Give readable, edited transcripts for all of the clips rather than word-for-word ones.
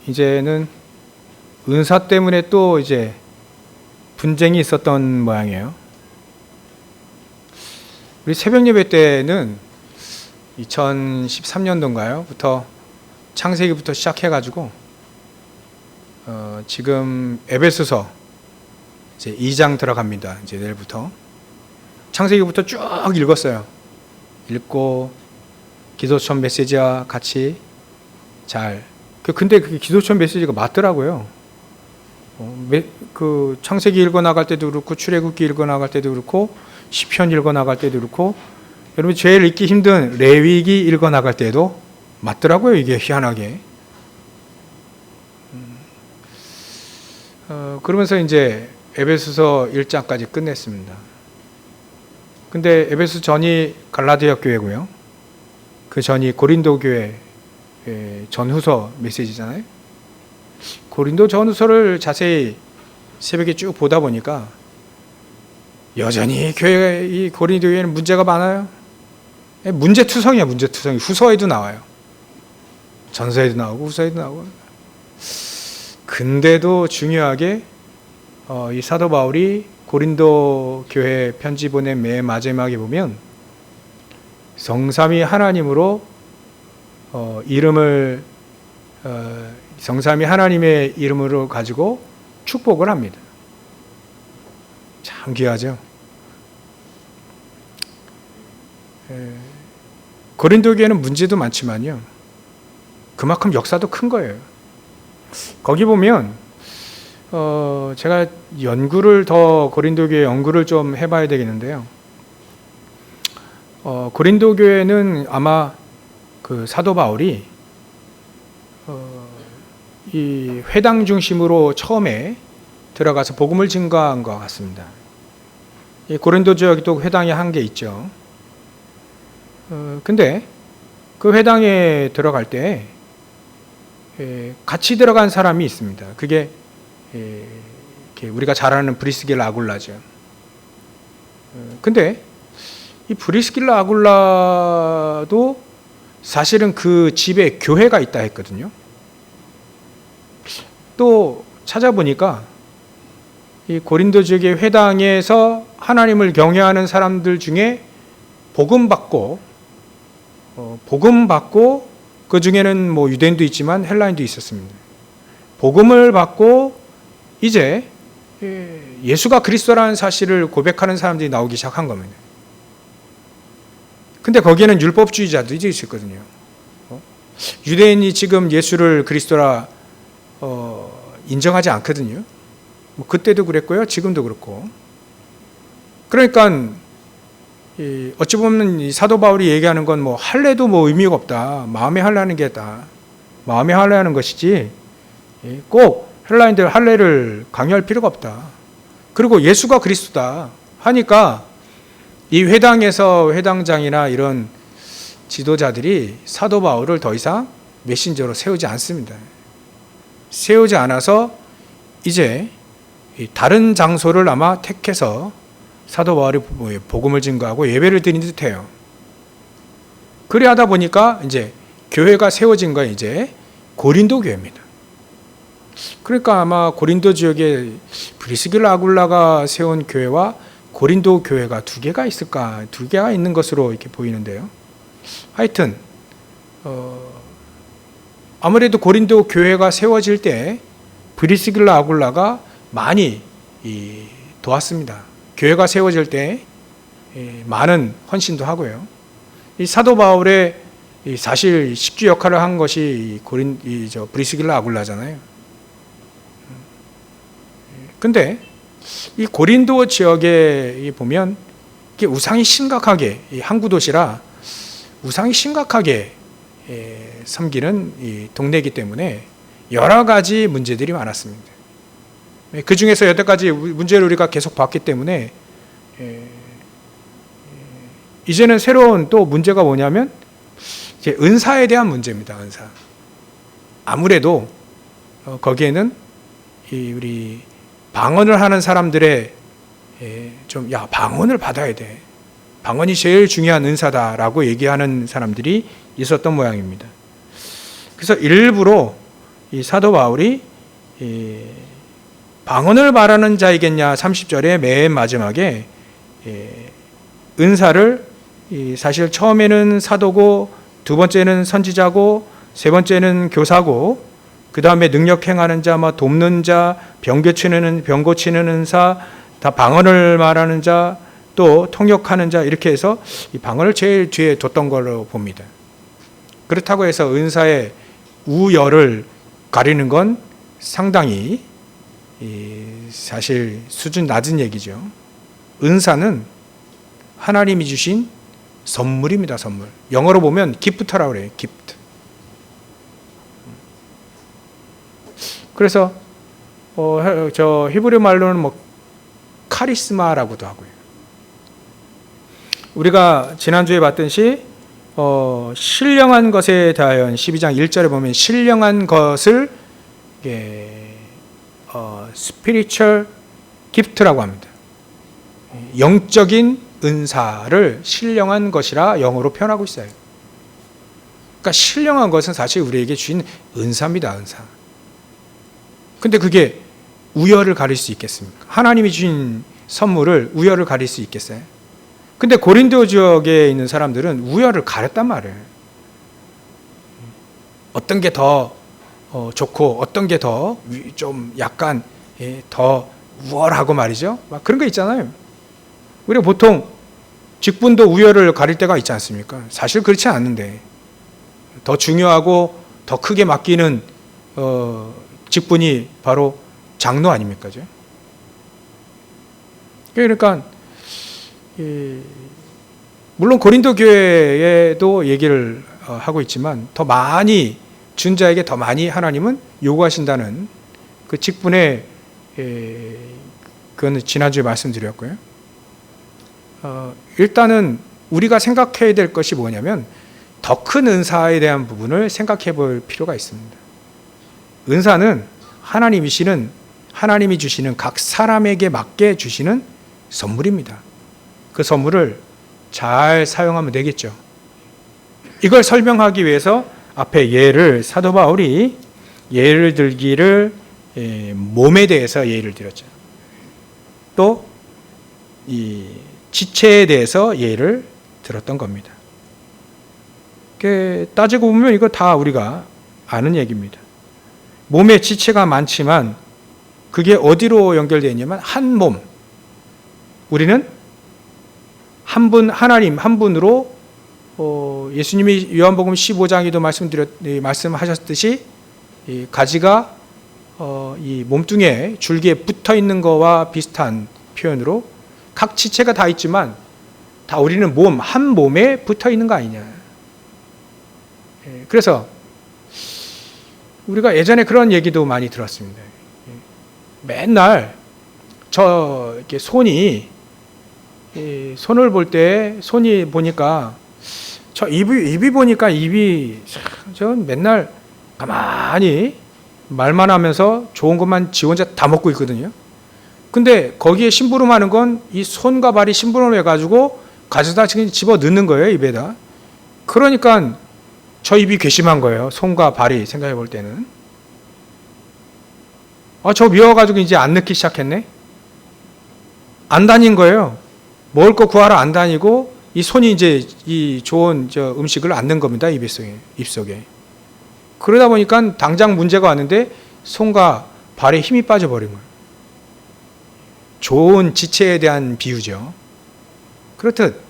이제는 은사 때문에 또 이제 분쟁이 있었던 모양이에요. 우리 새벽 예배 때는 2013년도인가요?부터 창세기부터 시작해가지고 지금 에베소서 이제 2장 들어갑니다. 이제 내일부터 창세기부터 쭉 읽었어요. 읽고 기도천 메시지와 같이 잘. 근데 그게 기도천 메시지가 맞더라고요. 그 창세기 읽어 나갈 때도 그렇고 출애굽기 읽어 나갈 때도 그렇고 시편 읽어 나갈 때도 그렇고 여러분 제일 읽기 힘든 레위기 읽어 나갈 때도 맞더라고요. 이게 희한하게. 그러면서 이제 에베소서 1장까지 끝냈습니다. 근데 에베소 전이 갈라디아 교회고요. 그 전이 고린도 교회 전후서 메시지잖아요. 고린도 전후서를 자세히 새벽에 쭉 보다 보니까 여전히 이 고린도 교회는 문제가 많아요. 문제투성이야, 문제투성이. 후서에도 나와요. 전서에도 나오고 후서에도 나오고. 근데도 중요하게 이 사도 바울이 고린도 교회 편지 보낸 맨 마지막에 보면 성삼위 하나님으로 이름을 성삼위 하나님의 이름으로 가지고 축복을 합니다. 참 귀하죠. 고린도 교회는 문제도 많지만요, 그만큼 역사도 큰 거예요. 거기 보면 제가 고린도 교회 연구를 좀 해봐야 되겠는데요. 고린도 교회는 아마 그 사도 바울이 이 회당 중심으로 처음에 들어가서 복음을 증거한 것 같습니다. 이 고린도 지역에도 회당이 한 개 있죠. 근데 그 회당에 들어갈 때 같이 들어간 사람이 있습니다. 그게 우리가 잘 아는 브리스길라 아굴라죠. 근데 이 브리스길라 아굴라도 사실은 그 집에 교회가 있다 했거든요. 또 찾아보니까 이 고린도 지역의 회당에서 하나님을 경외하는 사람들 중에 복음 받고 그 중에는 뭐 유대인도 있지만 헬라인도 있었습니다. 복음을 받고 이제 예수가 그리스도라는 사실을 고백하는 사람들이 나오기 시작한 겁니다. 근데 거기에는 율법주의자도 이제 있었거든요. 유대인이 지금 예수를 그리스도라 인정하지 않거든요. 뭐 그때도 그랬고요, 지금도 그렇고. 그러니까 어찌 보면 이 사도 바울이 얘기하는 건 뭐 할례도 뭐 의미가 없다. 마음에 할례하는 게 다 마음에 할례하는 것이지 꼭 헬라인들 할례를 강요할 필요가 없다. 그리고 예수가 그리스도다 하니까 이 회당에서 회당장이나 이런 지도자들이 사도 바울을 더 이상 메신저로 세우지 않습니다. 세우지 않아서 이제 다른 장소를 아마 택해서 사도 바울이 복음을 증거하고 예배를 드린 듯해요. 그래 하다 보니까 이제 교회가 세워진 건 이제 고린도 교회입니다. 그러니까 아마 고린도 지역에 브리스길라 아굴라가 세운 교회와 고린도 교회가 두 개가 있을까? 두 개가 있는 것으로 이렇게 보이는데요. 하여튼 아무래도 고린도 교회가 세워질 때 브리스길라 아굴라가 많이 도왔습니다. 교회가 세워질 때 많은 헌신도 하고요. 이 사도 바울의 사실 식주 역할을 한 것이 브리스길라 아굴라잖아요. 근데 이 고린도 지역에 보면 이게 우상이 심각하게, 항구 도시라 우상이 심각하게 섬기는 이 동네이기 때문에 여러 가지 문제들이 많았습니다. 그 중에서 여태까지 문제를 우리가 계속 봤기 때문에 이제는 새로운 또 문제가 뭐냐면 이제 은사에 대한 문제입니다. 은사. 아무래도 거기에는 우리 방언을 하는 사람들의 방언을 받아야 돼. 방언이 제일 중요한 은사다라고 얘기하는 사람들이 있었던 모양입니다. 그래서 일부러 이 사도 바울이 이 방언을 말하는 자이겠냐 30절의 맨 마지막에 은사를 사실 처음에는 사도고 두 번째는 선지자고 세 번째는 교사고 그 다음에 능력 행하는 자, 돕는 자, 병 고치는 은사, 다 방언을 말하는 자, 또 통역하는 자 이렇게 해서 이 방언을 제일 뒤에 뒀던 걸로 봅니다. 그렇다고 해서 은사의 우열을 가리는 건 상당히 사실 수준 낮은 얘기죠. 은사는 하나님이 주신 선물입니다. 선물. 영어로 보면 기프트라고 그래요. 기프트. 그래서 저 히브리 말로는 카리스마라고도 하고요. 우리가 지난주에 봤듯이 신령한 것에 대하여 12장 1절에 보면 신령한 것을 spiritual gift라고 합니다. 영적인 은사를 신령한 것이라 영어로 표현하고 있어요. 그러니까 신령한 것은 사실 우리에게 주신 은사입니다. 은사. 근데 그게 우열을 가릴 수 있겠습니까? 하나님이 주신 선물을 우열을 가릴 수 있겠어요? 근데 고린도 지역에 있는 사람들은 우열을 가렸단 말이에요. 어떤 게 더 좋고 어떤 게 더 좀 약간 더 우월하고 말이죠. 막 그런 거 있잖아요. 우리가 보통 직분도 우열을 가릴 때가 있지 않습니까? 사실 그렇지 않은데 더 중요하고 더 크게 맡기는 직분이 바로 장로 아닙니까? 그러니까 물론 고린도 교회에도 얘기를 하고 있지만 더 많이 준 자에게 더 많이 하나님은 요구하신다는 그 직분에 그건 지난주에 말씀드렸고요. 일단은 우리가 생각해야 될 것이 뭐냐면 더 큰 은사에 대한 부분을 생각해 볼 필요가 있습니다. 은사는 하나님이 주시는 각 사람에게 맞게 주시는 선물입니다. 그 선물을 잘 사용하면 되겠죠. 이걸 설명하기 위해서 앞에 예를 사도 바울이 예를 들기를 몸에 대해서 예를 들었죠. 또 이 지체에 대해서 예를 들었던 겁니다. 따지고 보면 이거 다 우리가 아는 얘기입니다. 몸에 지체가 많지만 그게 어디로 연결되어 있냐면 한 몸. 우리는 한 분, 하나님 한 분으로 예수님이 요한복음 15장에도 말씀하셨듯이 이 가지가 이 몸뚱이에 줄기에 붙어 있는 거와 비슷한 표현으로 각 지체가 다 있지만 다 우리는 한 몸에 붙어 있는 거 아니냐. 그래서 우리가 예전에 그런 얘기도 많이 들었습니다. 맨날 이렇게 손을 볼 때 손이 보니까 저 입이 보니까 저 맨날 가만히 말만 하면서 좋은 것만 지 혼자 다 먹고 있거든요. 근데 거기에 심부름하는 건 이 손과 발이 심부름해가지고 가져다 집어 넣는 거예요, 입에다. 그러니까 저 입이 괘씸한 거예요, 손과 발이 생각해 볼 때는. 저 미워가지고 이제 안 넣기 시작했네? 안 다닌 거예요. 먹을 거 구하러 안 다니고 이 손이 이제 이 좋은 음식을 안 넣은 겁니다, 입속에. 그러다 보니까 당장 문제가 왔는데 손과 발에 힘이 빠져버린 거예요. 좋은 지체에 대한 비유죠. 그렇듯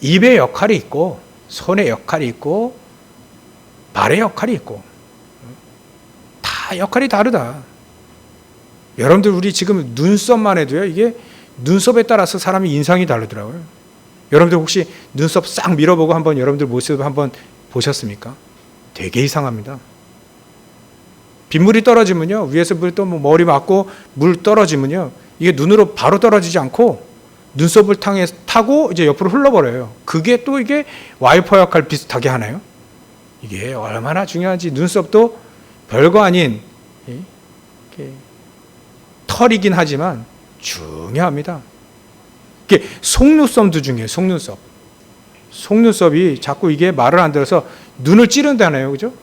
입의 역할이 있고 손의 역할이 있고 발의 역할이 있고 다 역할이 다르다. 여러분들 우리 지금 눈썹만 해도요, 이게 눈썹에 따라서 사람이 인상이 다르더라고요. 여러분들 혹시 눈썹 싹 밀어보고 한번 여러분들 모습 한번 보셨습니까? 되게 이상합니다. 빗물이 떨어지면요, 위에서 물 또 머리 맞고 물 떨어지면요, 이게 눈으로 바로 떨어지지 않고 눈썹을 타고 이제 옆으로 흘러버려요. 그게 또 이게 와이퍼 역할 비슷하게 하나요? 이게 얼마나 중요한지. 눈썹도 별거 아닌 털이긴 하지만 중요합니다. 이게 속눈썹도 중요해요. 속눈썹이 자꾸 이게 말을 안 들어서 눈을 찌른다네요, 그죠?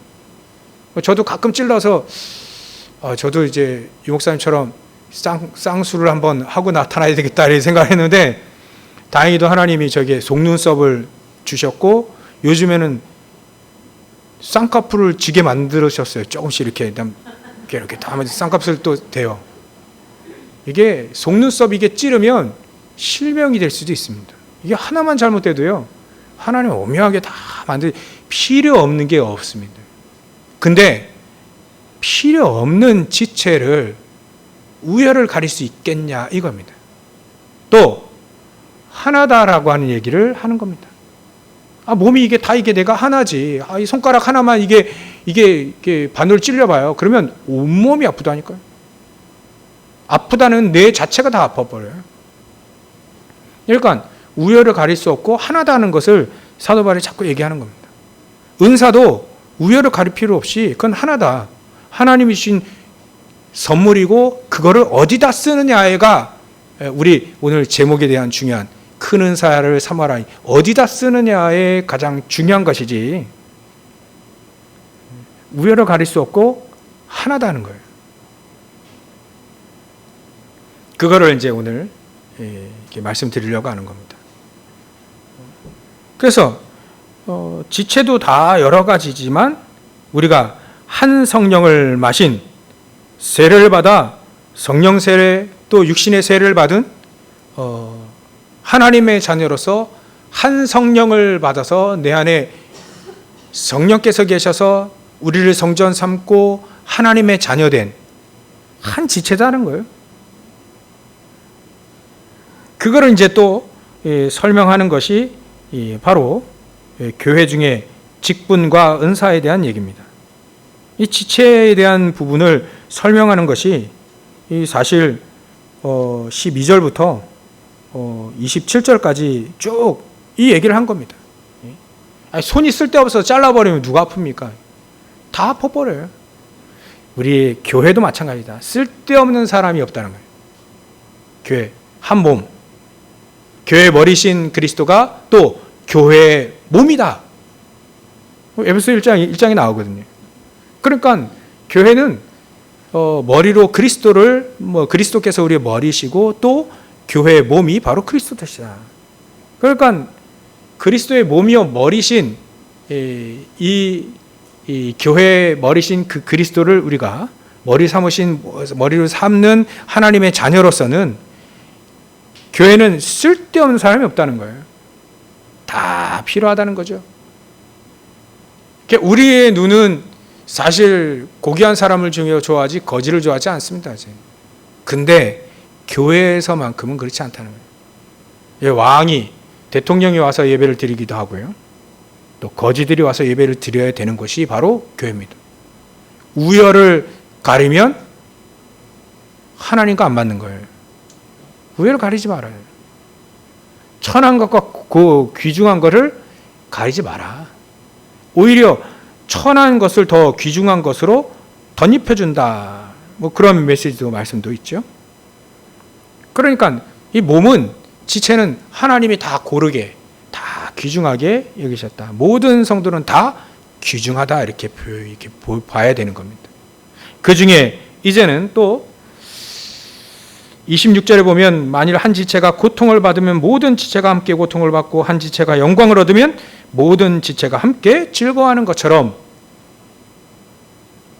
저도 가끔 찔러서 저도 이제 유 목사님처럼 쌍수를 한번 하고 나타나야 되겠다 이렇게 생각했는데 다행히도 하나님이 저에게 속눈썹을 주셨고 요즘에는 쌍꺼풀을 지게 만들으셨어요. 조금씩 이렇게 다 하면 쌍꺼풀 또 돼요. 이게 속눈썹 이게 찌르면 실명이 될 수도 있습니다. 이게 하나만 잘못돼도요. 하나님 오묘하게 다 필요 없는 게 없습니다. 근데 필요 없는 지체를 우열을 가릴 수 있겠냐 이겁니다. 또 하나다라고 하는 얘기를 하는 겁니다. 몸이 이게 다 이게 내가 하나지. 이 손가락 하나만 이게 바늘 찔려봐요. 그러면 온몸이 아프다니까요. 아프다는 뇌 자체가 다 아파버려요. 그러니까 우열을 가릴 수 없고 하나다는 것을 사도 바울이 자꾸 얘기하는 겁니다. 은사도 우열을 가릴 필요 없이 그건 하나다. 하나님이 주신 선물이고 그거를 어디다 쓰느냐가 우리 오늘 제목에 대한 중요한 큰 은사를 삼아라. 어디다 쓰느냐에 가장 중요한 것이지 우열을 가릴 수 없고 하나다는 거예요. 그거를 이제 오늘 이렇게 말씀드리려고 하는 겁니다. 그래서 지체도 다 여러 가지지만 우리가 한 성령을 마신 세례를 받아 성령 세례 또 육신의 세례를 받은 하나님의 자녀로서 한 성령을 받아서 내 안에 성령께서 계셔서 우리를 성전 삼고 하나님의 자녀된 한 지체다는 거예요. 그거를 이제 또 설명하는 것이 바로 교회 중에 직분과 은사에 대한 얘기입니다. 이 지체에 대한 부분을 설명하는 것이 사실 12절부터 27절까지 쭉 이 얘기를 한 겁니다. 손이 쓸데없어서 잘라버리면 누가 아픕니까? 다 아파버려요. 우리 교회도 마찬가지다. 쓸데없는 사람이 없다는 거예요. 교회 한 몸, 교회 머리신 그리스도가 또 교회의 몸이다. 에베소 1장에 나오거든요. 그러니까 교회는 머리로 그리스도를 그리스도께서 우리의 머리시고 또 교회의 몸이 바로 그리스도시다. 그러니까 그리스도의 몸이요 머리신 이 교회의 머리신 그 그리스도를 우리가 머리로 삼는 하나님의 자녀로서는 교회는 쓸데없는 사람이 없다는 거예요. 다 필요하다는 거죠. 우리의 눈은 사실 고귀한 사람을 좋아하지 거지를 좋아하지 않습니다. 근데 교회에서만큼은 그렇지 않다는 거예요. 왕이 대통령이 와서 예배를 드리기도 하고요. 또 거지들이 와서 예배를 드려야 되는 것이 바로 교회입니다. 우열을 가리면 하나님과 안 맞는 거예요. 우열을 가리지 말아요. 천한 것과 그 귀중한 것을 가리지 마라. 오히려 천한 것을 더 귀중한 것으로 덧입혀준다. 그런 메시지도 말씀도 있죠. 그러니까 이 몸은 지체는 하나님이 다 고르게 다 귀중하게 여기셨다. 모든 성도는 다 귀중하다 이렇게 봐야 되는 겁니다. 그 중에 이제는 또 26절에 보면 만일 한 지체가 고통을 받으면 모든 지체가 함께 고통을 받고 한 지체가 영광을 얻으면 모든 지체가 함께 즐거워하는 것처럼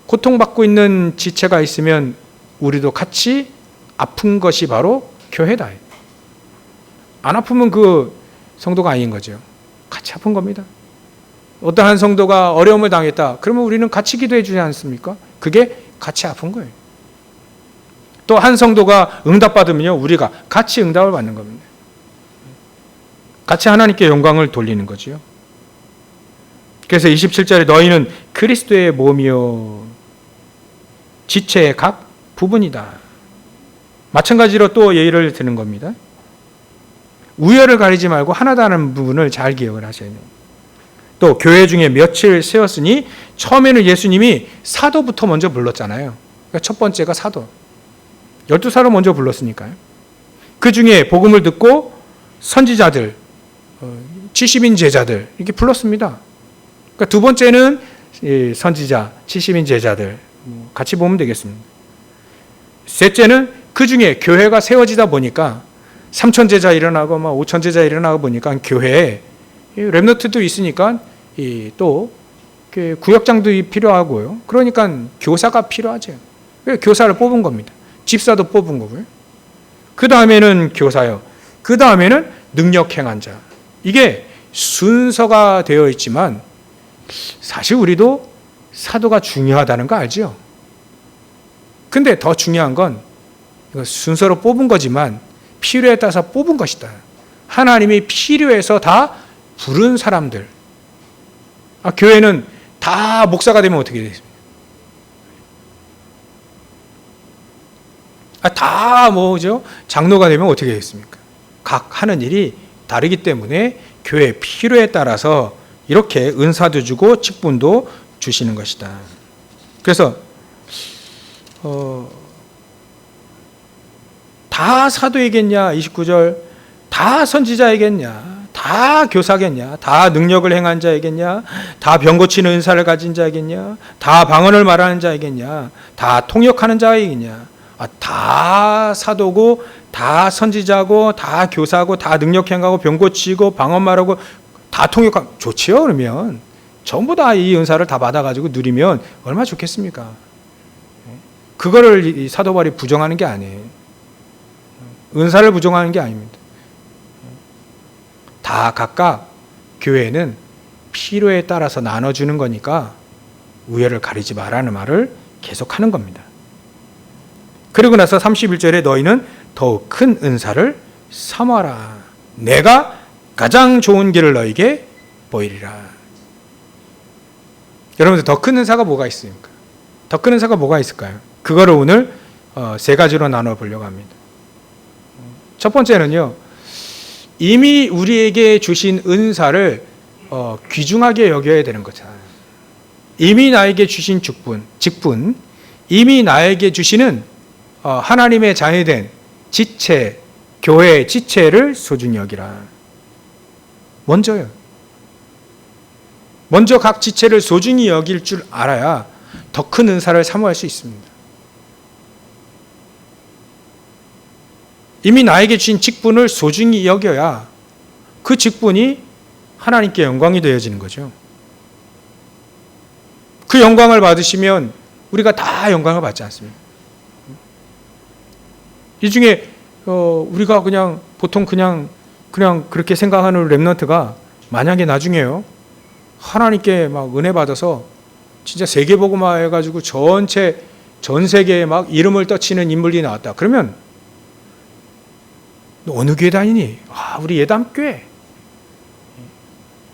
고통받고 있는 지체가 있으면 우리도 같이 아픈 것이 바로 교회다. 안 아프면 그 성도가 아닌 거죠. 같이 아픈 겁니다. 어떤 한 성도가 어려움을 당했다. 그러면 우리는 같이 기도해 주지 않습니까? 그게 같이 아픈 거예요. 또 한 성도가 응답받으면요, 우리가 같이 응답을 받는 겁니다. 같이 하나님께 영광을 돌리는 거지요. 그래서 27절에 너희는 그리스도의 몸이요 지체의 각 부분이다. 마찬가지로 또 예의를 드는 겁니다. 우열을 가리지 말고 하나다는 부분을 잘 기억을 하셔야 돼요. 또 교회 중에 며칠 세웠으니 처음에는 예수님이 사도부터 먼저 불렀잖아요. 그러니까 첫 번째가 사도. 12사도 먼저 불렀으니까요. 그 중에 복음을 듣고 선지자들, 70인 제자들 이렇게 불렀습니다. 그러니까 두 번째는 선지자, 70인 제자들 같이 보면 되겠습니다. 셋째는 그 중에 교회가 세워지다 보니까 3천 제자 일어나고 5천 제자 일어나고 보니까 교회에 렘넌트도 있으니까 또 구역장도 필요하고요. 그러니까 교사가 필요하죠. 교사를 뽑은 겁니다. 집사도 뽑은 거고요. 그 다음에는 교사요. 그 다음에는 능력 행한 자. 이게 순서가 되어 있지만 사실 우리도 사도가 중요하다는 거 알죠? 근데 더 중요한 건 이거 순서로 뽑은 거지만 필요에 따라서 뽑은 것이다. 하나님이 필요해서 다 부른 사람들. 교회는 다 목사가 되면 어떻게 되겠습니까? 다 뭐죠? 장로가 되면 어떻게 되겠습니까? 각 하는 일이 다르기 때문에 교회 필요에 따라서 이렇게 은사도 주고 직분도 주시는 것이다. 그래서 다 사도이겠냐? 29절 다 선지자이겠냐? 다 교사겠냐? 다 능력을 행한 자이겠냐? 다 병 고치는 은사를 가진 자이겠냐? 다 방언을 말하는 자이겠냐? 다 통역하는 자이겠냐? 다 사도고 다 선지자고 다 교사고 다 능력 행하고 병 고치고 방언 말하고 다 통역하고 좋지요. 그러면 전부 다 이 은사를 다 받아가지고 누리면 얼마나 좋겠습니까? 그거를 이 사도 바울이 부정하는 게 아니에요. 은사를 부정하는 게 아닙니다. 다 각각 교회는 필요에 따라서 나눠주는 거니까 우열을 가리지 말라는 말을 계속하는 겁니다. 그리고 나서 31절에 너희는 더욱 큰 은사를 삼아라. 내가 가장 좋은 길을 너희에게 보이리라. 여러분들 더 큰 은사가 뭐가 있습니까? 더 큰 은사가 뭐가 있을까요? 그거를 오늘 세 가지로 나눠보려고 합니다. 첫 번째는요. 이미 우리에게 주신 은사를 귀중하게 여겨야 되는 거잖아요. 이미 나에게 주신 직분, 이미 나에게 주시는 하나님의 자녀된 지체, 교회의 지체를 소중히 여기라. 먼저 각 지체를 소중히 여길 줄 알아야 더 큰 은사를 사모할 수 있습니다. 이미 나에게 주신 직분을 소중히 여겨야 그 직분이 하나님께 영광이 되어지는 거죠. 그 영광을 받으시면 우리가 다 영광을 받지 않습니까? 이 중에 우리가 그냥 보통 그냥 그렇게 생각하는 렘넌트가 만약에 나중에요 하나님께 막 은혜 받아서 진짜 세계복음화 해가지고 전 세계에 막 이름을 떠치는 인물이 나왔다. 그러면 너 어느 교회 다니니? 우리 예담교회.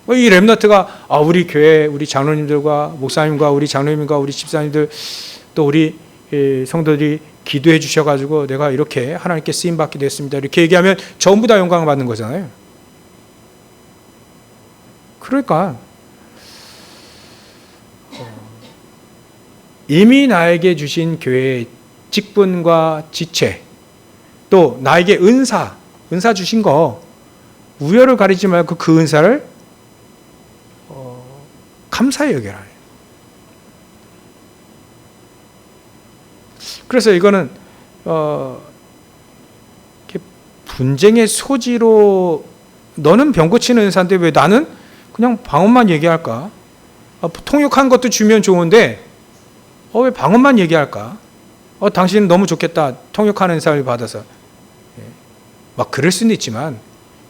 이 렘넌트가 우리 교회 우리 장로님들과 목사님과 우리 장로님과 우리 집사님들 또 우리 성도들이 기도해 주셔가지고 내가 이렇게 하나님께 쓰임받게 됐습니다. 이렇게 얘기하면 전부 다 영광을 받는 거잖아요. 그러니까 이미 나에게 주신 교회의 직분과 지체 또 나에게 은사 주신 거 우열을 가리지 말고 그 은사를 감사히 여겨라. 그래서 이거는 분쟁의 소지로 너는 병 고치는 은사인데 왜 나는 그냥 방언만 얘기할까? 통역한 것도 주면 좋은데 왜 방언만 얘기할까? 당신은 너무 좋겠다. 통역하는 은사를 받아서. 막 그럴 수는 있지만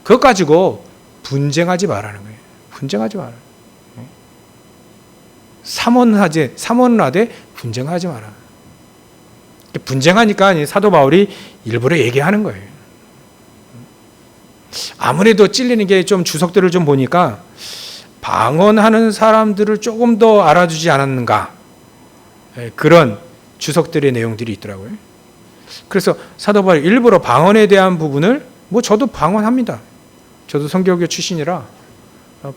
그것 가지고 분쟁하지 말라는 거예요. 분쟁하지 마라. 삼원은 하되 분쟁하지 마라. 분쟁하니까 사도 바울이 일부러 얘기하는 거예요. 아무래도 찔리는 게 좀 주석들을 좀 보니까 방언하는 사람들을 조금 더 알아주지 않았는가 그런 주석들의 내용들이 있더라고요. 그래서 사도 바울이 일부러 방언에 대한 부분을 저도 방언합니다. 저도 성교교 출신이라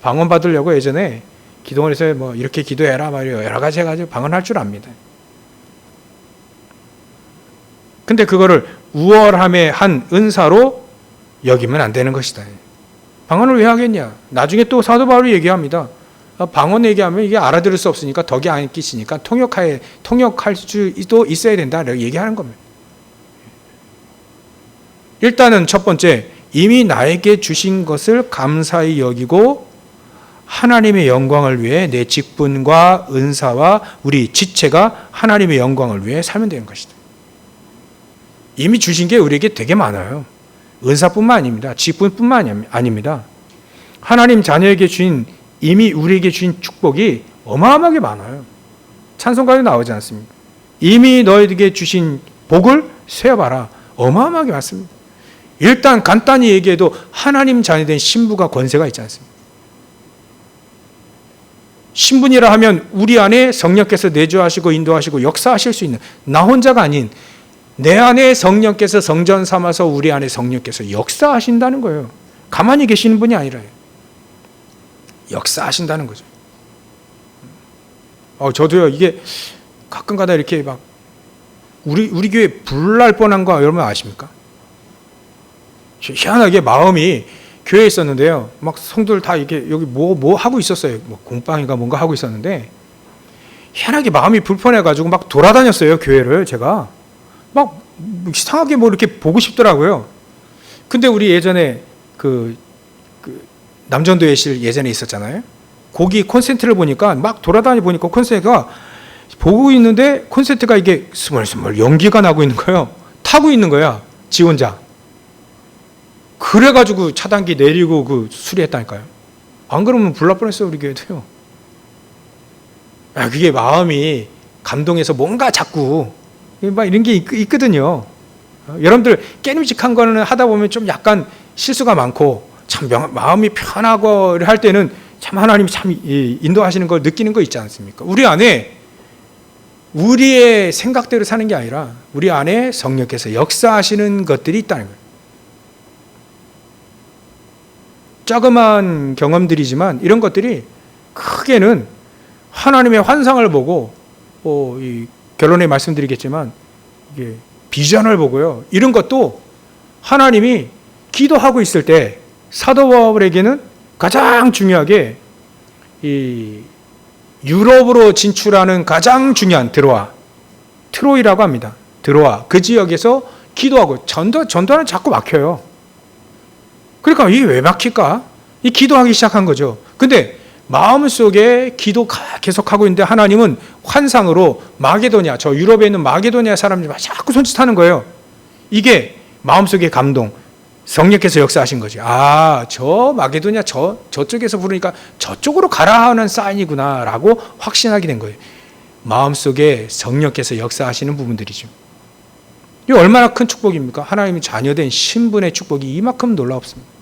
방언 받으려고 예전에 기도원에서 이렇게 기도해라 말이요 여러 가지 해가지고 방언할 줄 압니다. 근데 그거를 우월함의 한 은사로 여기면 안 되는 것이다. 방언을 왜 하겠냐? 나중에 또 사도 바울이 얘기합니다. 방언 얘기하면 이게 알아들을 수 없으니까 덕이 안 끼치니까 통역할 수도 있어야 된다. 라고 얘기하는 겁니다. 일단은 첫 번째, 이미 나에게 주신 것을 감사히 여기고 하나님의 영광을 위해 내 직분과 은사와 우리 지체가 하나님의 영광을 위해 살면 되는 것이다. 이미 주신 게 우리에게 되게 많아요. 은사뿐만 아닙니다. 직분뿐만 아닙니다. 하나님 자녀에게 주신, 이미 우리에게 주신 축복이 어마어마하게 많아요. 찬송가에 나오지 않습니까? 이미 너에게 주신 복을 세어봐라. 어마어마하게 많습니다. 일단 간단히 얘기해도 하나님 자녀된 신부가 권세가 있지 않습니까? 신분이라 하면 우리 안에 성령께서 내주하시고 인도하시고 역사하실 수 있는, 나 혼자가 아닌 내 안에 성령께서 성전 삼아서 우리 안에 성령께서 역사하신다는 거예요. 가만히 계시는 분이 아니라요. 역사하신다는 거죠. 저도요, 이게 가끔가다 이렇게 막 우리 교회 불날 뻔한 거 여러분 아십니까? 희한하게 마음이 교회에 있었는데요. 막 성도들 다 이렇게 여기 뭐 하고 있었어요. 뭐 공방인가 뭔가 하고 있었는데 희한하게 마음이 불편해가지고 막 돌아다녔어요. 교회를 제가 막 이상하게 뭐 이렇게 보고 싶더라고요. 근데 우리 예전에 그 남전도 예실 예전에 있었잖아요. 거기 콘센트를 보니까 막 돌아다니 보니까 콘센트가 보고 있는데 콘센트가 이게 스멀스멀 연기가 나고 있는 거예요. 타고 있는 거야. 지 혼자. 그래가지고 차단기 내리고 수리했다니까요. 안 그러면 불날 뻔했어요. 우리 교회도요. 그게 마음이 감동해서 뭔가 자꾸 막 이런 게 있거든요. 여러분들 깨름직한 거는 하다 보면 좀 약간 실수가 많고 참 마음이 편하고 할 때는 참 하나님이 참 인도하시는 걸 느끼는 거 있지 않습니까? 우리 안에 우리의 생각대로 사는 게 아니라 우리 안에 성령께서 역사하시는 것들이 있다는 거예요. 조그만 경험들이지만 이런 것들이 크게는 하나님의 환상을 보고 이 결론에 말씀드리겠지만 이게 비전을 보고요. 이런 것도 하나님이 기도하고 있을 때 사도 바울에게는 가장 중요하게 이 유럽으로 진출하는 가장 중요한 트로이라고 합니다. 드로아 그 지역에서 기도하고 전도는 자꾸 막혀요. 그러니까 이게 왜 막힐까? 이 기도하기 시작한 거죠. 근데 마음속에 기도 계속하고 있는데 하나님은 환상으로 마게도냐, 저 유럽에 있는 마게도냐 사람들이 자꾸 손짓하는 거예요. 이게 마음속의 감동, 성령께서 역사하신 거지. 저 마게도냐 저쪽에서 부르니까 저쪽으로 가라 하는 사인이구나 라고 확신하게 된 거예요. 마음속에 성령께서 역사하시는 부분들이죠. 이 얼마나 큰 축복입니까? 하나님의 자녀된 신분의 축복이 이만큼 놀라웠습니다.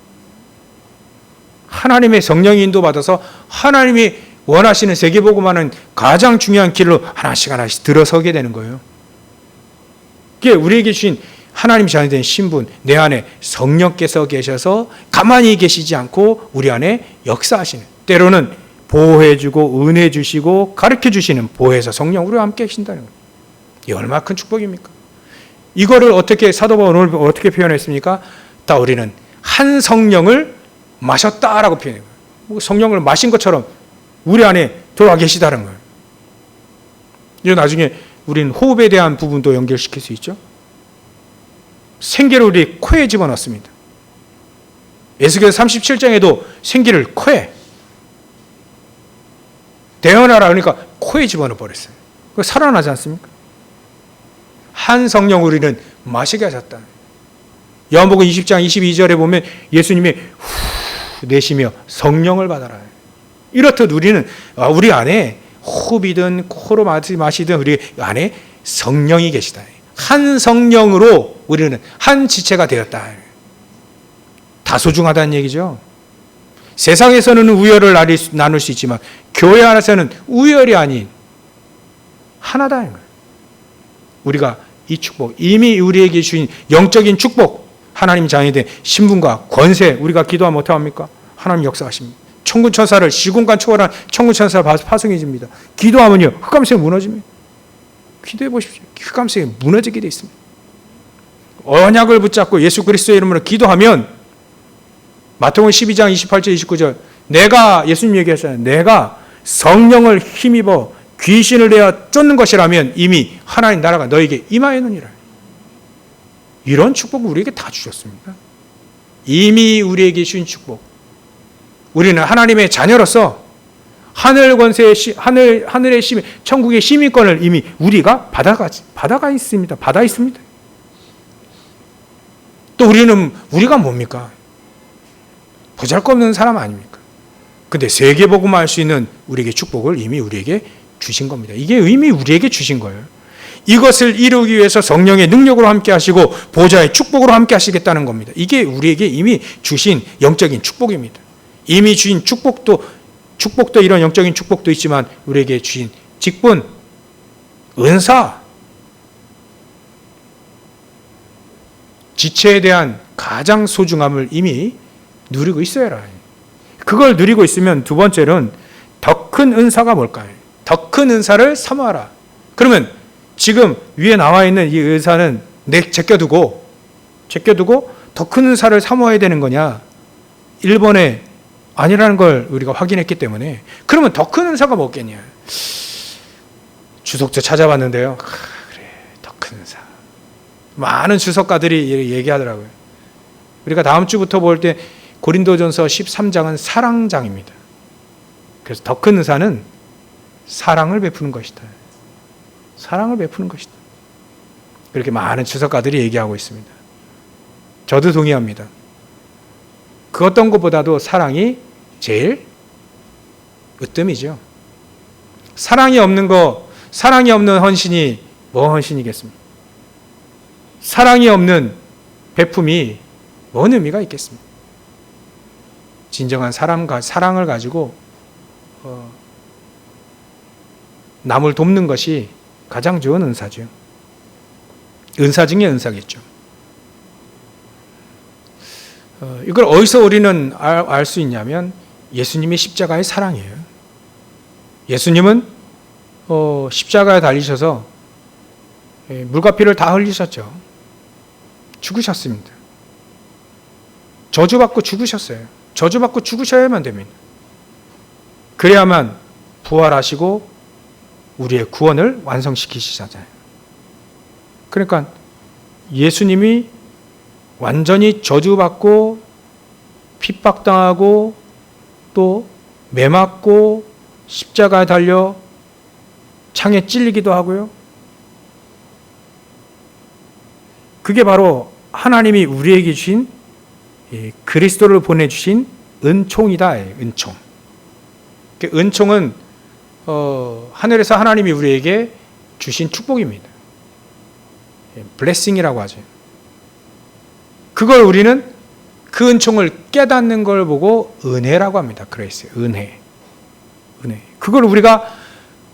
하나님의 성령이 인도받아서 하나님이 원하시는 세계복음화는 가장 중요한 길로 하나씩 들어서게 되는 거예요. 그게 우리에게 주신 하나님 자녀된 신분, 내 안에 성령께서 계셔서 가만히 계시지 않고 우리 안에 역사하시는, 때로는 보호해주고 은혜 주시고 가르쳐주시는 보혜사 성령 우리와 함께 계신다는 거예요. 이 얼마나 큰 축복입니까? 이거를 어떻게 사도 바울은 오늘 어떻게 표현했습니까? 다 우리는 한 성령을 마셨다라고 표현해요. 성령을 마신 것처럼 우리 안에 들어와 계시다는 거예요. 이제 나중에 우리는 호흡에 대한 부분도 연결시킬 수 있죠. 생기를 우리 코에 집어넣습니다. 에스겔 37장에도 생기를 코에 대언하라 그러니까 코에 집어넣어 버렸어요. 그거 살아나지 않습니까? 한 성령 우리는 마시게 하셨다. 요한복음 20장 22절에 보면 예수님이 후 내쉬며 성령을 받아라. 이렇듯 우리는 우리 안에 호흡이든 코로 마시든 우리 안에 성령이 계시다. 한 성령으로 우리는 한 지체가 되었다. 다 소중하다는 얘기죠. 세상에서는 우열을 나눌 수 있지만 교회 안에서는 우열이 아닌 하나다는 거예요. 우리가 이 축복, 이미 우리에게 주신 영적인 축복, 하나님 자녀된 신분과 권세, 우리가 기도하면 어떻게 합니까? 하나님 역사하십니다. 천군 천사를 시공간 초월한 천군 천사를 파송해 줍니다. 기도하면요 흑암색이 무너집니다. 기도해 보십시오. 흑암색이 무너지게 되어 있습니다. 언약을 붙잡고 예수 그리스도의 이름으로 기도하면 마태복음 12장 28절 29절 내가 예수님 얘기하잖아요. 내가 성령을 힘입어 귀신을 내어 쫓는 것이라면 이미 하나님 나라가 너에게 임하였느니라. 이런 축복을 우리에게 다 주셨습니다. 이미 우리에게 주신 축복. 우리는 하나님의 자녀로서 하늘 권세의 하늘의 시민, 천국의 시민권을 이미 우리가 받아 있습니다. 받아 있습니다. 또 우리가 뭡니까? 보잘것없는 사람 아닙니까? 근데 세계복음화 할 수 있는 우리에게 축복을 이미 우리에게 주신 겁니다. 이게 이미 우리에게 주신 거예요. 이것을 이루기 위해서 성령의 능력으로 함께 하시고 보좌의 축복으로 함께 하시겠다는 겁니다. 이게 우리에게 이미 주신 영적인 축복입니다. 이미 주신 축복도 이런 영적인 축복도 있지만 우리에게 주신 직분, 은사, 지체에 대한 가장 소중함을 이미 누리고 있어야 해요. 그걸 누리고 있으면 두 번째는 더 큰 은사가 뭘까요? 더 큰 은사를 사모하라. 그러면 지금 위에 나와 있는 이 은사는 제껴두고 더 큰 은사를 사모해야 되는 거냐? 1번에 아니라는 걸 우리가 확인했기 때문에 그러면 더 큰 은사가 뭐겠냐? 주석도 찾아봤는데요. 그래, 더 큰 은사. 많은 주석가들이 얘기하더라고요. 우리가 다음 주부터 볼 때 고린도전서 13장은 사랑장입니다. 그래서 더 큰 은사는 사랑을 베푸는 것이다. 사랑을 베푸는 것이다. 그렇게 많은 주석가들이 얘기하고 있습니다. 저도 동의합니다. 그 어떤 것보다도 사랑이 제일 으뜸이죠. 사랑이 없는 헌신이 뭐 헌신이겠습니까? 사랑이 없는 베품이 뭔 의미가 있겠습니까? 진정한 사랑을 가지고 남을 돕는 것이 가장 좋은 은사죠. 은사 중에 은사겠죠. 이걸 어디서 우리는 알 수 있냐면 예수님이 십자가의 사랑이에요. 예수님은 십자가에 달리셔서 물과 피를 다 흘리셨죠. 죽으셨습니다. 저주받고 죽으셨어요. 저주받고 죽으셔야만 됩니다. 그래야만 부활하시고 우리의 구원을 완성시키시잖아요. 그러니까 예수님이 완전히 저주받고 핍박당하고 또 매맞고 십자가에 달려 창에 찔리기도 하고요. 그게 바로 하나님이 우리에게 주신 그리스도를 보내주신 은총이다. 은총. 은총은 하늘에서 하나님이 우리에게 주신 축복입니다. 블레싱이라고 하죠. 그걸 우리는 그 은총을 깨닫는 걸 보고 은혜라고 합니다. 그레이스, 은혜. 그걸 우리가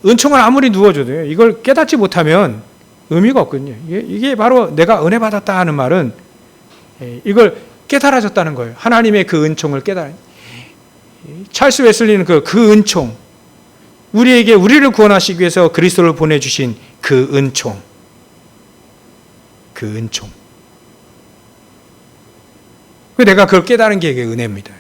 은총을 아무리 누워줘도요, 이걸 깨닫지 못하면 의미가 없거든요. 이게 바로 내가 은혜 받았다 하는 말은 이걸 깨달아졌다는 거예요. 하나님의 그 은총을 깨달아. 찰스 웨슬리는 그 은총, 우리를 구원하시기 위해서 그리스도를 보내주신 그 은총. 내가 그걸 깨달은 게 은혜입니다.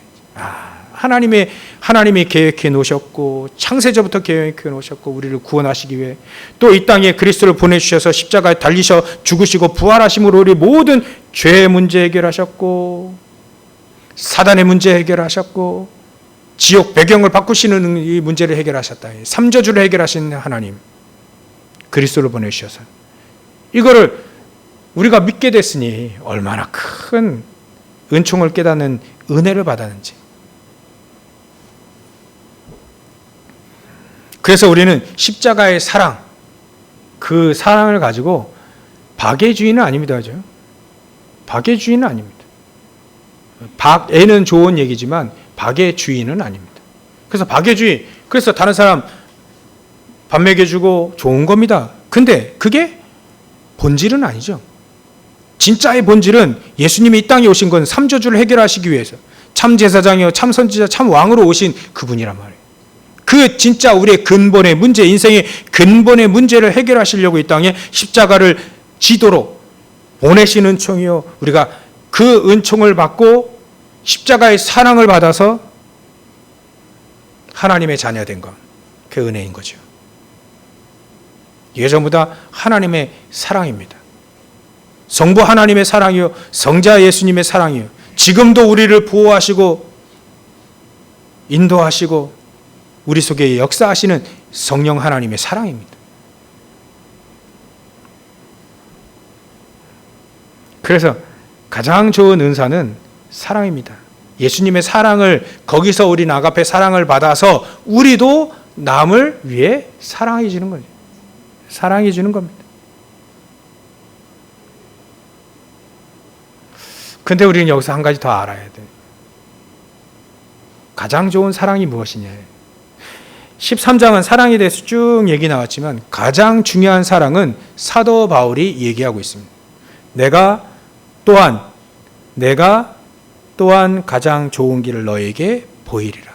하나님이 계획해 놓으셨고, 창세전부터 계획해 놓으셨고, 우리를 구원하시기 위해 또 이 땅에 그리스도를 보내주셔서 십자가에 달리셔 죽으시고 부활하심으로 우리 모든 죄의 문제 해결하셨고, 사단의 문제 해결하셨고, 지옥 배경을 바꾸시는 이 문제를 해결하셨다. 삼저주를 해결하신 하나님, 그리스도를 보내주셔서 이거를 우리가 믿게 됐으니 얼마나 큰 은총을 깨닫는 은혜를 받았는지. 그래서 우리는 십자가의 사랑, 그 사랑을 가지고 박애주의는 아닙니다. 그죠? 박애주의는 아닙니다. 박애는 좋은 얘기지만 박애주의는 아닙니다. 그래서 박애주의, 그래서 다른 사람 밥 먹여주고 좋은 겁니다. 근데 그게 본질은 아니죠. 진짜의 본질은 예수님이 이 땅에 오신 건 삼저주를 해결하시기 위해서 참 제사장이요, 참 선지자, 참 왕으로 오신 그분이란 말이에요. 그 진짜 우리의 근본의 문제, 인생의 근본의 문제를 해결하시려고 이 땅에 십자가를 지도로 보내신 은총이요, 우리가 그 은총을 받고 십자가의 사랑을 받아서 하나님의 자녀된 것, 앞에 은혜인 거죠. 예전보다 하나님의 사랑입니다. 성부 하나님의 사랑이요, 성자 예수님의 사랑이요, 지금도 우리를 보호하시고 인도하시고 우리 속에 역사하시는 성령 하나님의 사랑입니다. 그래서 가장 좋은 은사는 사랑입니다. 예수님의 사랑을, 거기서 우리 아가페 사랑을 받아서 우리도 남을 위해 사랑해 주는 거죠. 사랑해 주는 겁니다. 근데 우리는 여기서 한 가지 더 알아야 돼요. 가장 좋은 사랑이 무엇이냐. 13장은 사랑에 대해서 쭉 얘기 나왔지만 가장 중요한 사랑은 사도 바울이 얘기하고 있습니다. 내가 또한 가장 좋은 길을 너에게 보이리라.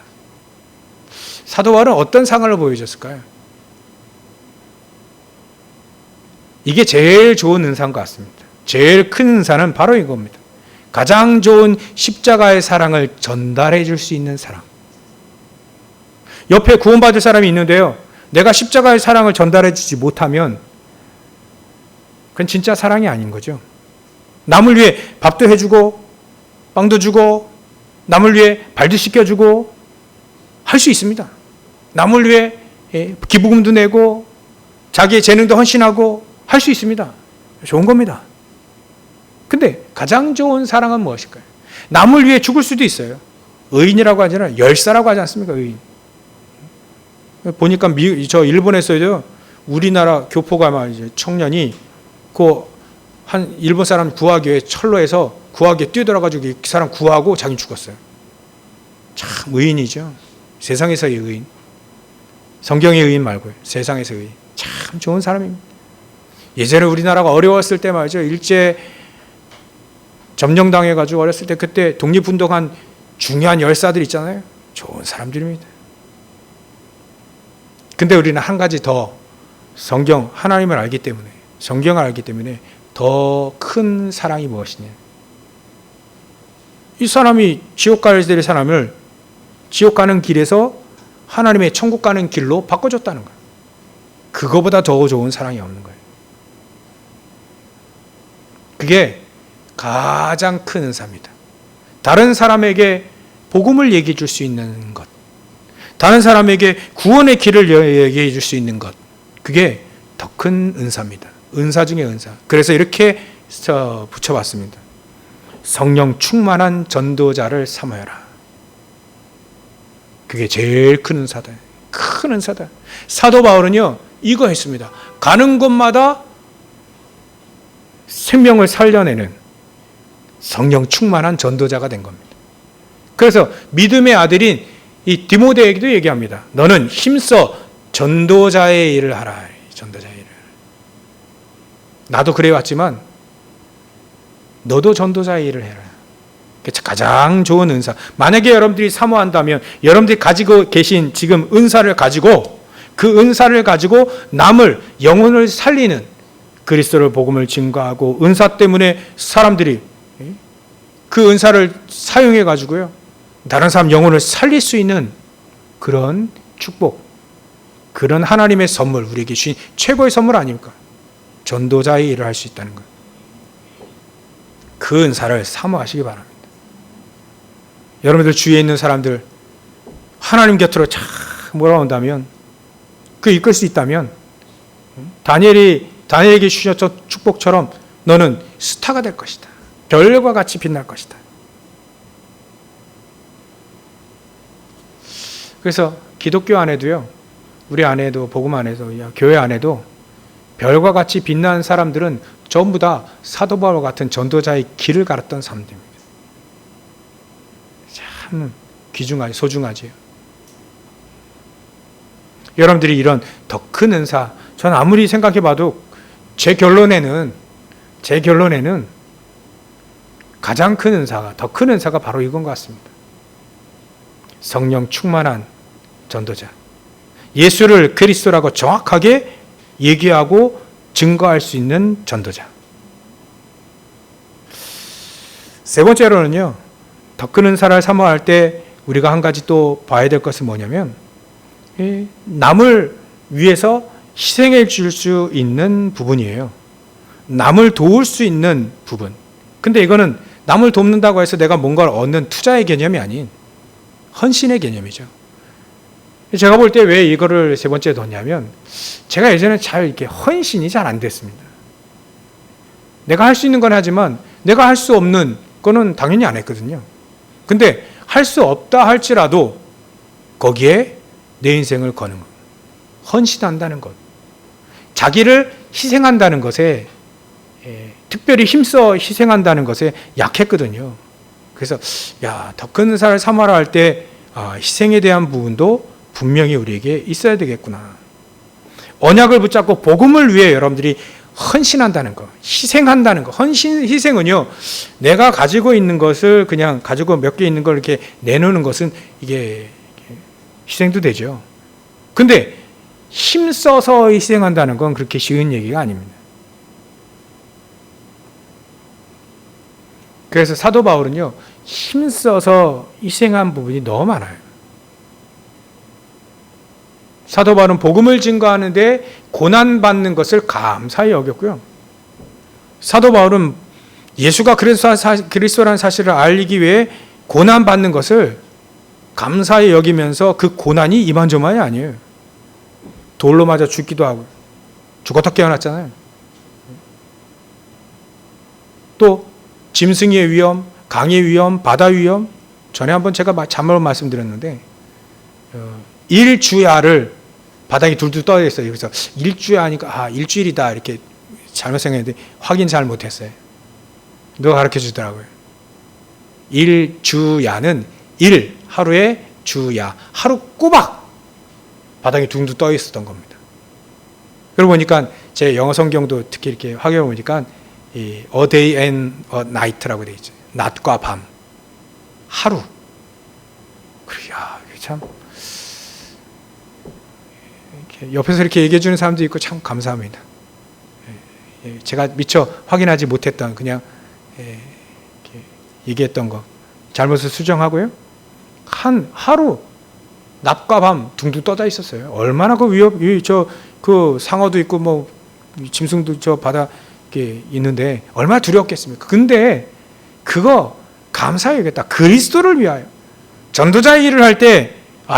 사도 바울은 어떤 상을 보여줬을까요? 이게 제일 좋은 은사인 것 같습니다. 제일 큰 은사는 바로 이겁니다. 가장 좋은 십자가의 사랑을 전달해 줄 수 있는 사랑. 옆에 구원받을 사람이 있는데요, 내가 십자가의 사랑을 전달해 주지 못하면 그건 진짜 사랑이 아닌 거죠. 남을 위해 밥도 해주고 빵도 주고 남을 위해 발도 씻겨주고 할 수 있습니다. 남을 위해 기부금도 내고 자기의 재능도 헌신하고 할 수 있습니다. 좋은 겁니다. 근데 가장 좋은 사랑은 무엇일까요? 남을 위해 죽을 수도 있어요. 의인이라고 하지 않아요. 열사라고 하지 않습니까? 의인. 보니까 저 일본에서요, 우리나라 교포가 이제 청년이 한 일본 사람 구하기 위해 철로에서 구하기에 뛰어들어가지고 이 사람 구하고 자기는 죽었어요. 참 의인이죠. 세상에서의 의인. 성경의 의인 말고요. 세상에서의 의인. 참 좋은 사람입니다. 예전에 우리나라가 어려웠을 때 말이죠. 일제 점령당해가지고 어렸을 때 그때 독립운동한 중요한 열사들 있잖아요. 좋은 사람들입니다. 근데 우리는 한 가지 더 성경, 하나님을 알기 때문에, 성경을 알기 때문에 더 큰 사랑이 무엇이냐. 이 사람이 지옥 가야 될 사람을 지옥 가는 길에서 하나님의 천국 가는 길로 바꿔줬다는 거예요. 그거보다 더 좋은 사랑이 없는 거예요. 그게 가장 큰 은사입니다. 다른 사람에게 복음을 얘기해 줄 수 있는 것, 다른 사람에게 구원의 길을 얘기해 줄 수 있는 것, 그게 더 큰 은사입니다. 은사 중에 은사. 그래서 이렇게 붙여봤습니다. 성령 충만한 전도자를 삼아라. 그게 제일 큰 은사다. 큰 은사다. 사도 바울은요, 이거 했습니다. 가는 곳마다 생명을 살려내는 성령 충만한 전도자가 된 겁니다. 그래서 믿음의 아들인 이 디모데에게도 얘기합니다. 너는 힘써 전도자의 일을 하라. 전도자의 일을. 나도 그래왔지만 너도 전도자의 일을 해라. 가장 좋은 은사. 만약에 여러분들이 사모한다면 여러분들이 가지고 계신 지금 은사를 가지고, 그 은사를 가지고 남을, 영혼을 살리는, 그리스도를 복음을 증거하고 은사 때문에 사람들이 그 은사를 사용해 가지고요, 다른 사람 영혼을 살릴 수 있는 그런 축복, 그런 하나님의 선물, 우리에게 주신 최고의 선물 아닙니까? 전도자의 일을 할 수 있다는 것. 그 은사를 사모하시기 바랍니다. 여러분들 주위에 있는 사람들 하나님 곁으로 잘 몰아온다면, 그 이끌 수 있다면, 다니엘에게 주셨던 축복처럼 너는 스타가 될 것이다. 별과 같이 빛날 것이다. 그래서 기독교 안에도요, 우리 안에도, 복음 안에도, 교회 안에도 별과 같이 빛나는 사람들은 전부 다 사도 바울 같은 전도자의 길을 갈았던 사람들입니다. 참 귀중하지, 소중하지요. 여러분들이 이런 더 큰 은사, 저는 아무리 생각해봐도 제 결론에는 가장 큰 은사가, 더 큰 은사가 바로 이건 것 같습니다. 성령 충만한 전도자. 예수를 그리스도라고 정확하게 얘기하고 증거할 수 있는 전도자. 세 번째로는요, 더 큰 은사를 사모할 때 우리가 한 가지 또 봐야 될 것은 뭐냐면, 남을 위해서 희생해 줄 수 있는 부분이에요. 남을 도울 수 있는 부분. 근데 이거는 남을 돕는다고 해서 내가 뭔가를 얻는 투자의 개념이 아닌 헌신의 개념이죠. 제가 볼 때 왜 이거를 세 번째에 넣냐면, 제가 예전에 잘 이렇게 헌신이 잘 안 됐습니다. 내가 할 수 있는 건 하지만 내가 할 수 없는 거는 당연히 안 했거든요. 근데 할 수 없다 할지라도 거기에 내 인생을 거는 것, 헌신한다는 것, 자기를 희생한다는 것에, 특별히 힘써 희생한다는 것에 약했거든요. 그래서 더 큰 은사를 사모하라 할 때 희생에 대한 부분도 분명히 우리에게 있어야 되겠구나. 언약을 붙잡고 복음을 위해 여러분들이 헌신한다는 것, 희생한다는 것. 희생은요, 내가 가지고 있는 것을 그냥 가지고 몇 개 있는 걸 이렇게 내놓는 것은 이게 희생도 되죠. 근데 힘써서 희생한다는 건 그렇게 쉬운 얘기가 아닙니다. 그래서 사도 바울은요, 힘써서 희생한 부분이 너무 많아요. 사도 바울은 복음을 증거하는데 고난받는 것을 감사히 여겼고요. 사도 바울은 예수가 그리스도라는 사실을 알리기 위해 고난받는 것을 감사히 여기면서 그 고난이 이만저만이 아니에요. 돌로 맞아 죽기도 하고 죽었다 깨어났잖아요. 또 짐승의 위험, 강의 위험, 바다 위험. 전에 한번 제가 잠을 말씀드렸는데 일주야를 바닥에 둘둘 떠 있어요. 그래서 일주야 하니까 일주일이다 이렇게 잘못 생각했는데 확인 잘 못했어요. 누가 가르쳐 주더라고요. 일주야는 하루에 주야, 하루 꼬박 바닥에 둥둥 떠 있었던 겁니다. 그러고 보니까 제 영어 성경도 특히 이렇게 확인해 보니까 a day and a night라고 되어 있죠. 낮과 밤, 하루. 이게 참 옆에서 이렇게 얘기해 주는 사람도 있고 참 감사합니다. 제가 미처 확인하지 못했던 그냥 얘기했던 거 잘못을 수정하고요. 하루 낮과 밤 둥둥 떠져 있었어요. 얼마나 그 상어도 있고 뭐 짐승도 저 바다 있는데 얼마나 두렵겠습니까? 근데 그거 감사히 여겼다. 그리스도를 위하여. 전도자의 일을 할 때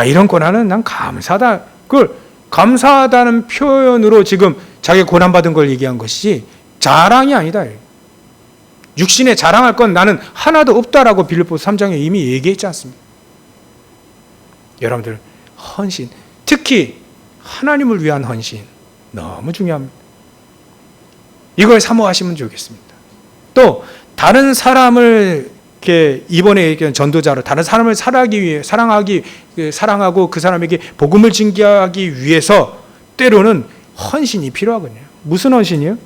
이런 고난은 난 감사하다. 그걸 감사하다는 표현으로 지금 자기 고난받은 걸 얘기한 것이지 자랑이 아니다. 육신에 자랑할 건 나는 하나도 없다라고 빌립보서 3장에 이미 얘기했지 않습니까? 여러분들 헌신, 특히 하나님을 위한 헌신 너무 중요합니다. 이걸 사모하시면 좋겠습니다. 또 다른 사람을 이렇게 이번에 얘기한 전도자로 다른 사람을 사랑하고 그 사람에게 복음을 증거하기 위해서 때로는 헌신이 필요하거든요. 무슨 헌신이요?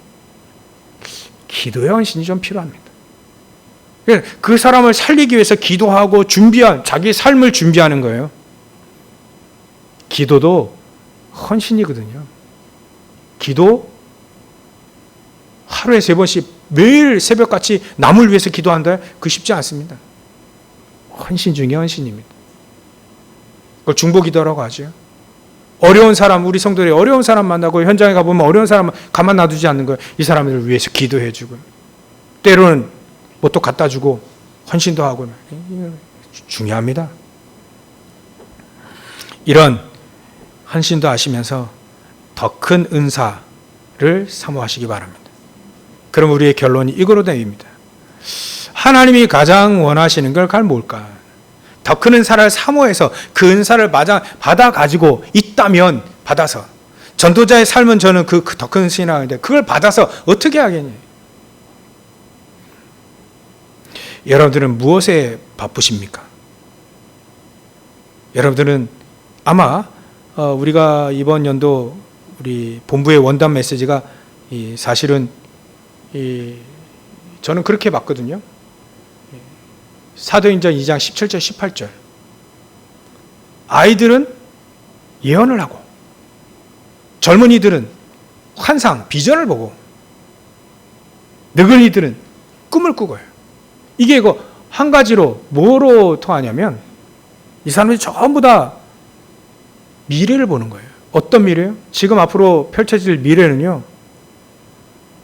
기도의 헌신이 좀 필요합니다. 그 사람을 살리기 위해서 기도하고 자기 삶을 준비하는 거예요. 기도도 헌신이거든요. 기도 하루에 3번씩 매일 새벽같이 남을 위해서 기도한다? 그 쉽지 않습니다. 헌신 중에 헌신입니다. 그걸 중보기도라고 하죠. 어려운 사람, 우리 성도들이 어려운 사람 만나고 현장에 가보면 어려운 사람 가만 놔두지 않는 거예요. 이 사람들을 위해서 기도해주고 때로는 뭣도 갖다 주고 헌신도 하고 중요합니다. 이런 헌신도 하시면서 더 큰 은사를 사모하시기 바랍니다. 그럼 우리의 결론이 이거로 되입니다. 하나님이 가장 원하시는 걸 뭘까? 더 큰 은사를 사모해서 그 은사를 받아 가지고 있다면 받아서 전도자의 삶은 저는 그 더 큰 신앙인데 그걸 받아서 어떻게 하겠냐? 여러분들은 무엇에 바쁘십니까? 여러분들은 아마 우리가 이번 연도 우리 본부의 원단 메시지가 사실은 저는 그렇게 봤거든요. 사도행전 2장 17절 18절 아이들은 예언을 하고 젊은이들은 환상, 비전을 보고 늙은이들은 꿈을 꾸고요. 이게 이거 한 가지로 뭐로 통하냐면 이 사람들이 전부 다 미래를 보는 거예요. 어떤 미래요? 지금 앞으로 펼쳐질 미래는요,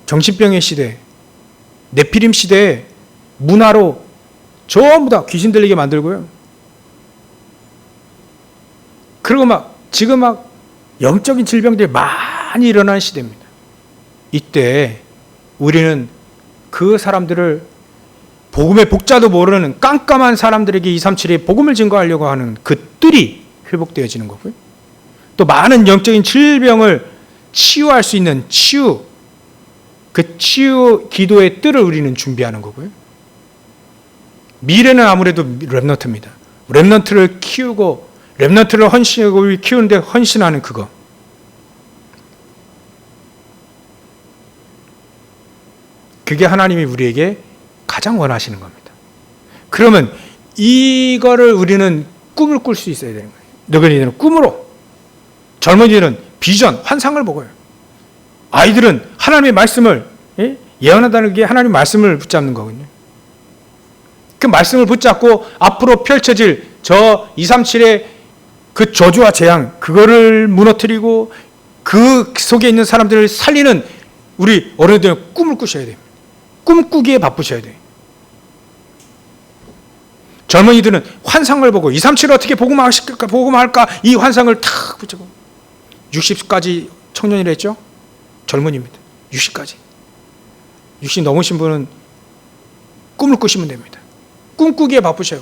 정신병의 시대, 네피림 시대에 문화로 전부 다 귀신 들리게 만들고요. 그리고 지금 영적인 질병들이 많이 일어나는 시대입니다. 이때 우리는 그 사람들을 복음의 복자도 모르는 깜깜한 사람들에게 237의 복음을 증거하려고 하는 그 뜰이 회복되어지는 거고요. 또 많은 영적인 질병을 치유할 수 있는 그 치유 기도의 뜰을 우리는 준비하는 거고요. 미래는 아무래도 렘넌트입니다. 렘넌트를 키우고 렘넌트를 헌신하고 키우는데 헌신하는 그거. 그게 하나님이 우리에게 가장 원하시는 겁니다. 그러면 이거를 우리는 꿈을 꿀 수 있어야 되는 거예요. 너희들은 꿈으로, 젊은이들은 비전, 환상을 보고요. 아이들은 하나님의 말씀을 예언한다는 게 하나님의 말씀을 붙잡는 거거든요. 그 말씀을 붙잡고 앞으로 펼쳐질 저 237의 그 저주와 재앙, 그거를 무너뜨리고 그 속에 있는 사람들을 살리는 우리 어른들은 꿈을 꾸셔야 됩니다. 꿈꾸기에 바쁘셔야 돼요. 젊은이들은 환상을 보고 237을 어떻게 복음할까 이 환상을 탁 붙잡고 60까지 청년이라 했죠? 젊은이입니다. 60까지. 60 넘으신 분은 꿈을 꾸시면 됩니다. 꿈꾸기에 바쁘셔요.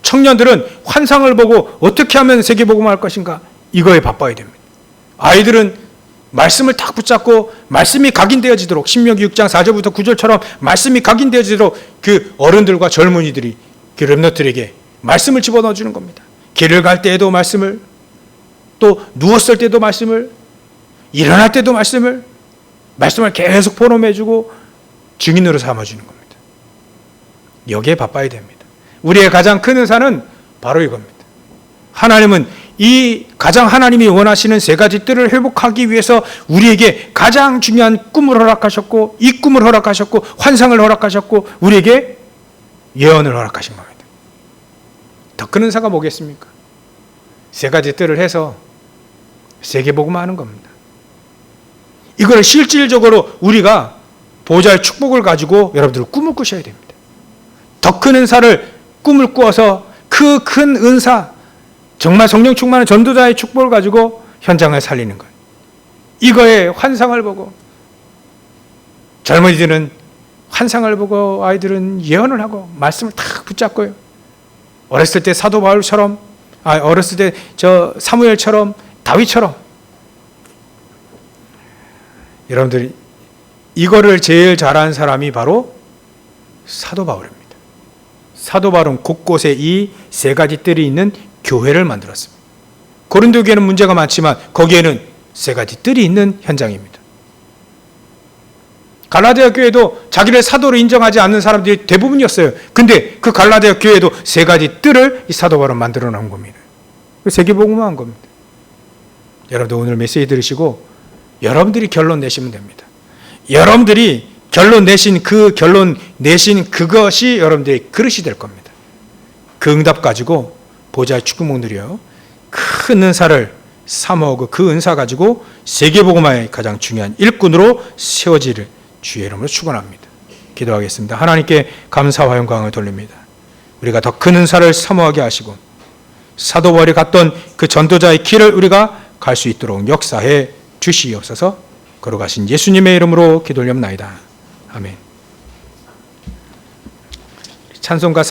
청년들은 환상을 보고 어떻게 하면 세계복음할 것인가 이거에 바빠야 됩니다. 아이들은 말씀을 탁 붙잡고 말씀이 각인되어지도록 신명기 6장 4절부터 9절처럼 말씀이 각인되어지도록 그 어른들과 젊은이들이 그 렘넌트들에게 말씀을 집어넣어 주는 겁니다. 길을 갈 때에도 말씀을, 또 누웠을 때도 말씀을, 일어날 때도 말씀을 계속 포럼해 주고 증인으로 삼아주는 겁니다. 여기에 바빠야 됩니다. 우리의 가장 큰 은사는 바로 이겁니다. 하나님은 이 가장 하나님이 원하시는 세 가지 뜰을 회복하기 위해서 우리에게 가장 중요한 꿈을 허락하셨고, 이 꿈을 허락하셨고, 환상을 허락하셨고, 우리에게 예언을 허락하신 겁니다. 더 큰 은사가 뭐겠습니까? 세 가지 뜰을 해서 세계복음화하는 겁니다. 이걸 실질적으로 우리가 보좌의 축복을 가지고 여러분들 꿈을 꾸셔야 됩니다. 더 큰 은사를 꿈을 꾸어서 그 큰 은사, 정말 성령 충만한 전도자의 축복을 가지고 현장을 살리는 것. 이거에 환상을 보고, 젊은이들은 환상을 보고, 아이들은 예언을 하고 말씀을 탁 붙잡고요. 어렸을 때 사도 바울처럼, 어렸을 때 저 사무엘처럼, 다윗처럼. 여러분들이 이거를 제일 잘한 사람이 바로 사도 바울입니다. 사도 바울은 곳곳에 이 세 가지 뜰이 있는 교회를 만들었습니다. 고린도 교회는 문제가 많지만 거기에는 세 가지 뜰이 있는 현장입니다. 갈라디아 교회도 자기를 사도로 인정하지 않는 사람들이 대부분이었어요. 근데 그 갈라디아 교회도 세 가지 뜰을 이 사도 바울은 만들어 놓은 겁니다. 세계복음화한 겁니다. 여러분들 오늘 메시지 들으시고 여러분들이 결론 내시면 됩니다. 여러분들이 결론 내신 그것이 여러분들의 그릇이 될 겁니다. 그 응답 가지고 보좌의 축구몽들이요, 큰 은사를 사모하고 그 은사 가지고 세계복음화의 가장 중요한 일꾼으로 세워지를 주의 이름으로 축원합니다. 기도하겠습니다. 하나님께 감사와 영광을 돌립니다. 우리가 더 큰 은사를 사모하게 하시고 사도 바울이 갔던 그 전도자의 길을 우리가 갈 수 있도록 역사해 주시옵소서. 걸어가신 예수님의 이름으로 기도 올립나이다. 아멘. 찬송가